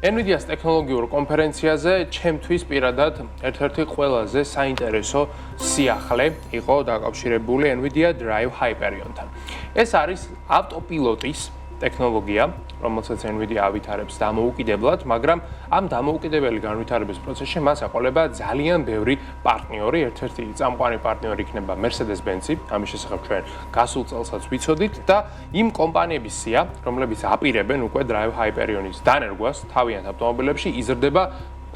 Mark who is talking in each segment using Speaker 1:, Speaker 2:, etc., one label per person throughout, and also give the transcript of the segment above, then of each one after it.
Speaker 1: NVIDIA-ს ტექნოლოგიურ კონფერენციაზე ჩემთვის პირადად ერთ-ერთი ყველაზე საინტერესო სიახლე იყო დაკავშირებული NVIDIA Drive Hyperion-თან. ეს არის ავტოპილოტის ტექნოლოგია, რომელსაც NVIDIA ავითარებს დამოუკიდებლად, მაგრამ ამ დამოუკიდებელი განვითარების პროცესში მას ეყოლება ძალიან ბევრი პარტნიორი, ერთ-ერთი წამყვანი პარტნიორი იქნება Mercedes-Benz, ამის შესახებ ჩვენ გასულ წელსაც ვიცოდით და იმ კომპანიების სია, რომლებიც აპირებენ უკვე Drive Hyperion-ის დანერგვას თავიანთ ავტომობილებში, იზრდება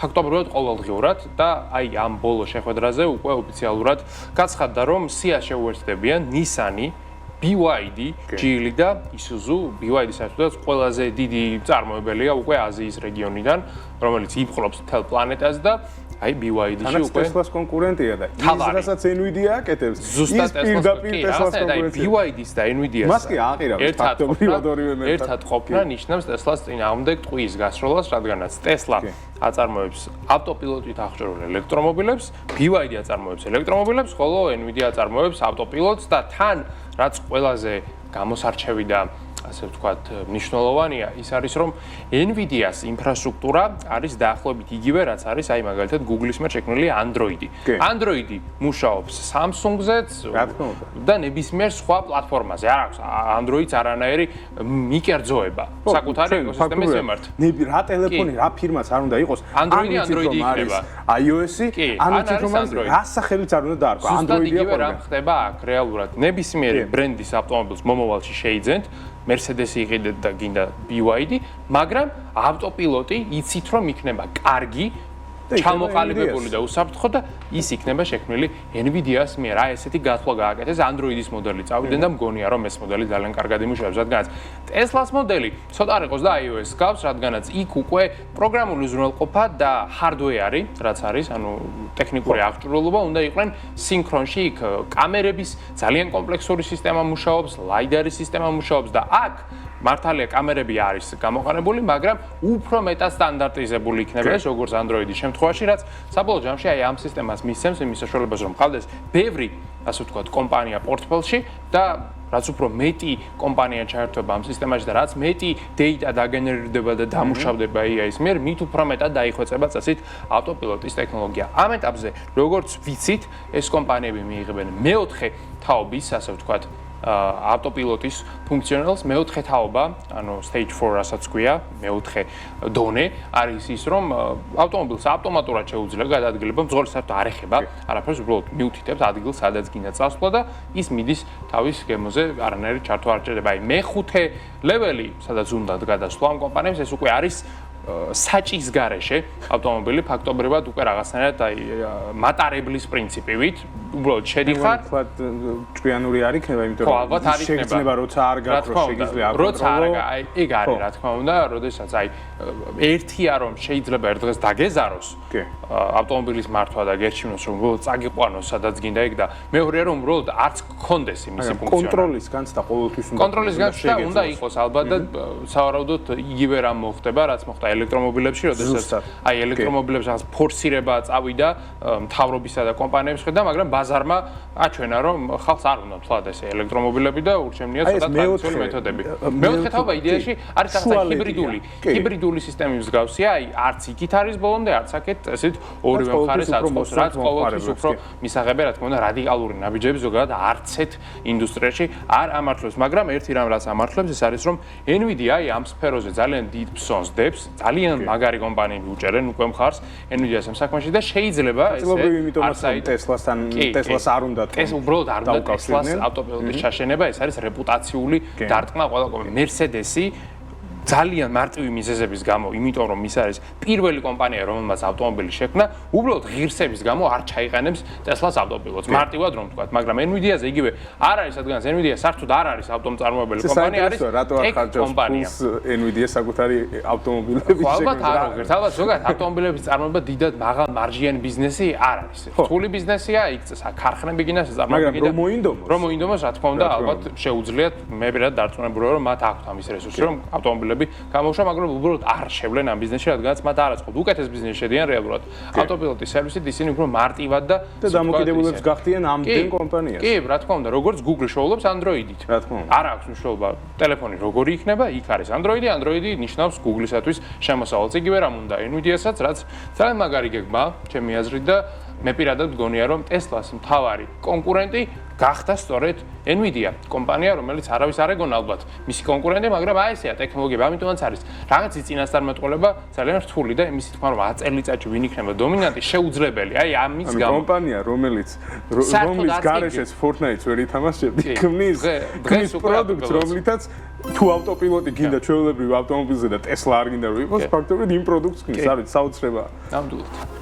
Speaker 1: ფაქტობრივად ყოველდღიურად და აი ამ ბოლო შეხვედრაზე უკვე ოფიციალურად გაცხადდა, რომ სიას შეუერთდებიან Nissan, BYD, Geely და Isuzu. BYD საერთოდ ყველაზე დიდი წარმოებელია უკვე აზიის რეგიონიდან, რომელიც იპყრობს მთელ პლანეტას და აი BYD-ში უკვე
Speaker 2: Tesla-ს კონკურენტია და ის რასაც NVIDIA აკეთებს, ის პირდაპირ Tesla-ს კონკურენტია.
Speaker 1: BYD-ს და NVIDIA-ს
Speaker 2: მას კი აყირავებს ფაქტობრივად ორივე მე.
Speaker 1: ერთად ყოფნა ნიშნავს Tesla-ს წინააღმდეგ ტყუის გასროლას, რადგანაც Tesla აწარმოებს ავტოპილოტით აღჭურვილ ელექტრომობილებს, BYD აწარმოებს ელექტრომობილებს, ხოლო NVIDIA აწარმოებს ავტოპილოტს და თან რაც ყველაზე გამოსარჩევი და ასე ვთქვათ, მნიშვნელოვანია ის არის, რომ NVIDIA-ს ინფრასტრუქტურა არის დაახლოებით იგივე, რაც არის აი მაგალითად Google-ის მიერ შექმნილი Android-ი. Android-ი მუშაობს Samsung-ზეც და ნებისმიერ სხვა პლატფორმაზე. არ აქვს Android-ს არანაირი მიკერძოება საკუთარი ეკოსისტემის მიმართ.
Speaker 2: რა ტელეფონი, რა ფირმაც არ უნდა იყოს,
Speaker 1: Android-ი იქნება.
Speaker 2: iOS-ი, ანუ თვითონ რა სახელიც არ უნდა დაარქვა, Android-ია
Speaker 1: იგივე რა ხდება აქ რეალურად. ნებისმიერი ბრენდის ავტომობილს მომავალში შეიძენთ Mercedes-ი იყიდეთ და გინდა BYD, მაგრამ ავტოპილოტი იცით რომ იქნება კარგი, ჩამოყალიბებული და უსაფრთხო და ის იქნება შექმნილი NVIDIA-ს მიერ. აი ესეთი გათვლა გააკეთეს Android-ის მოდელი წავიდნენ და მგონია რომ ეს მოდელი ძალიან კარგად იმუშავებს, რადგანაც Tesla-ს მოდელი ცოტა არ იყოს და iOS-ს გავს, რადგანაც იქ უკვე პროგრამული უზრუნველყოფა და hardware-ი, რაც არის, ანუ ტექნიკური აღჭურვილობა უნდა იყვნენ სინქრონში, იქ კამერების ძალიან კომპლექსური სისტემა მუშაობს, LiDAR-ის სისტემა მუშაობს და აქ მართალია კამერები არის გამოყენებული, მაგრამ უფრო მეტად სტანდარტიზებული იქნება ეს როგორც Android-ის შემთხვევაში, რაც საბოლოო ჯამში აი ამ სისტემას მისცემს იმის საშუალებას, რომ ყავდეს ბევრი, ასე ვთქვათ, კომპანია პორტფელში და რაც უფრო მეტი კომპანია ჩაერთვება ამ სისტემაში და რაც მეტი data დაგენერირდება და დამუშავდება AI-ის მიერ, მით უფრო მეტად დაიხვეწება წესით ავტოპილოტის ტექნოლოგია. ამ ეტაპზე, როგორც ვიცით, ეს კომპანიები მიიღებენ მეოთხე თაობის, ასე ვთქვათ, ავტოპილოტის ფუნქციონალს მეოთხე თაობა, ანუ stage 4 რასაც ქვია, მეოთხე დონე არის ის, რომ ავტომობილს ავტომატურად შეუძლია გადაადგილება, მძღოლი საერთოდ არ ეხება, არაფერს უბრალოდ მიუთითებს ადგილს, სადაც გინდა წასვლა და ის მიდის თავის გემოზე, არანაირი ჩართვა არ ჭირდება. აი მეხუთე ლეველი, სადაც უნდა გადასვლა ამ კომპანიებს, ეს უკვე არის საჭის გარეშე ავტომობილი ფაქტობრივად უკვე რაღაცნაირად აი მატარებლის პრინციპივით უბრალოდ შედიხარ
Speaker 2: ჭკვიანური არ იქნება, იმიტომ რომ შეიძლება როცა არ გაქრო შეგიძლია აკონტროლო.
Speaker 1: როცა არ აი ეგ არის რა თქმა უნდა, როდესაც აი ერთია რომ შეიძლება ერთ დღეს დაგეზაროს ავტომობილის მართვა და გერჩინოს რომ უბრალოდ წაგიყვანოს სადაც გინდა ეგ და მეორეა რომ უბრალოდ არც გქონდეს იმისი ფუნქციონალი.
Speaker 2: კონტროლის განცდა ყოველთვის უნდა.
Speaker 1: კონტროლის განცდა უნდა იყოს ალბათ და სავარაუდოდ იგივე რამ მოხდება, რაც მოხდა ელექტრომობილებში, როდესაც აი ელექტრომობილებს რაღაც ფორსირება წავიდა მთავრობისა და კომპანიების მხრიდან, მაგრამ ბაზარმა აჩვენა, რომ ხალხს არ უნდა თვალად ეს ელექტრომობილები და ურჩევნია ცოტა ტრადიციული მეთოდები. მეოთხე თაობა იდეაში არის რაღაც ჰიბრიდული სისტემის მსგავსია, აი არც იქით არის ბოლომდე, არც აქეთ ესეთ ორივე მხარეს აწყობს, რაც ყოველთვის უფრო მისაღებია, რა თქმა უნდა, რადიკალური ნაბიჯები ზოგადად არცეთ ინდუსტრიაში არ ამართლებს, მაგრამ ერთი რამ რაც ამართლებს, ეს არის რომ NVIDIA აი ამ სფეროზე ძალიან დიდ ფსონს დებს, ძალიან მაგარი კომპანიები უჭერენ უკვე მხარს NVIDIA-ს ამ საქმეში და შეიძლება ესე
Speaker 2: Tesla-ს არ უნდა
Speaker 1: ეს უბრალოდ არ უნდა Tesla-ს ავტოპილოტის ჩაშენება, ეს არის რეპუტაციული დარტყმა ყველა კომპანია. Mercedes-ი ძალიან მარტივი მიზეზების გამო, იმიტომ რომ ის არის პირველი კომპანია, რომელმაც ავტომობილი შექმნა, უბრალოდ ღირსების გამო არ ჩაიყენებს Tesla-ს ავტოპილოტს. მარტივად რომ ვთქვათ, მაგრამ NVIDIA-ზე იგივე არ არის, რადგანაც NVIDIA საერთოდ არ არის ავტომწარმოებელი კომპანია, არის ტექ კომპანია.
Speaker 2: NVIDIA საკუთარი ავტომობილების შექმნა.
Speaker 1: ალბათ არ აღგერთ, ალბათ ზოგადად ავტომობილების წარმოება დიდად მაღალ მარჟიანი ბიზნესი არ არის. რთული ბიზნესია, იქ ქარხნები გინდა წარმოება
Speaker 2: გინდა.
Speaker 1: რომ მოინდომოს, რა თქმა უნდა, ალბათ შეუძლიათ მე პირადად დარწმუნებულია, რომ მათ აქვთ ამის რესურსი, რომ ავტომობილი ავტომობილები გამოუშვა, მაგრამ უბრალოდ არ შევლენ ამ ბიზნესში, რადგანაც მათ არ აწყობთ. უკეთეს ბიზნესში შედიან რეალურად. ავტოპილოტის სერვისით ისინი უფრო მარტივად და
Speaker 2: დამოკიდებულებს გახდიან ამდენ კომპანიას.
Speaker 1: კი, რა თქმა უნდა, როგორც Google შოულობს Android-ით.
Speaker 2: რა თქმა უნდა.
Speaker 1: არ აქვს მნიშვნელობა ტელეფონი როგორი იქნება, იქ არის Android-ი, Android-ი ნიშნავს Google-ისათვის შემოსავალს. იგივე რამ უნდა Nvidia-საც, რაც ძალიან მაგარი გეგმა, ჩემი აზრით და მე პირადად მგონია, რომ Tesla-ს მთავარი კონკურენტი გახდა სწორედ Nvidia, კომპანია, რომელიც არავის არ ეგონა ალბათ მისი კონკურენტი, მაგრამ აი ესეა ტექნოლოგიები, ამიტომაც არის რაღაცი წინასწარმეტყველება ძალიან რთული და იმის თქმა, რომ 10 წელიწადში ვინ იქნება დომინანტი, შეუძლებელი. აი ამის გამო
Speaker 2: კომპანია, რომლის გარეშეც Fortnite-ს ვერ ითამაშებდი, ქმნის პროდუქტს, რომლითაც თუ ავტოპილოტი გინდა ჩვეულებრივ ავტომობილზე და Tesla არ გინდა რომ იყოს, ფაქტობრივად იმ პროდუქტს ქმნის, არის საოცრებაა.
Speaker 1: ნამდვილად.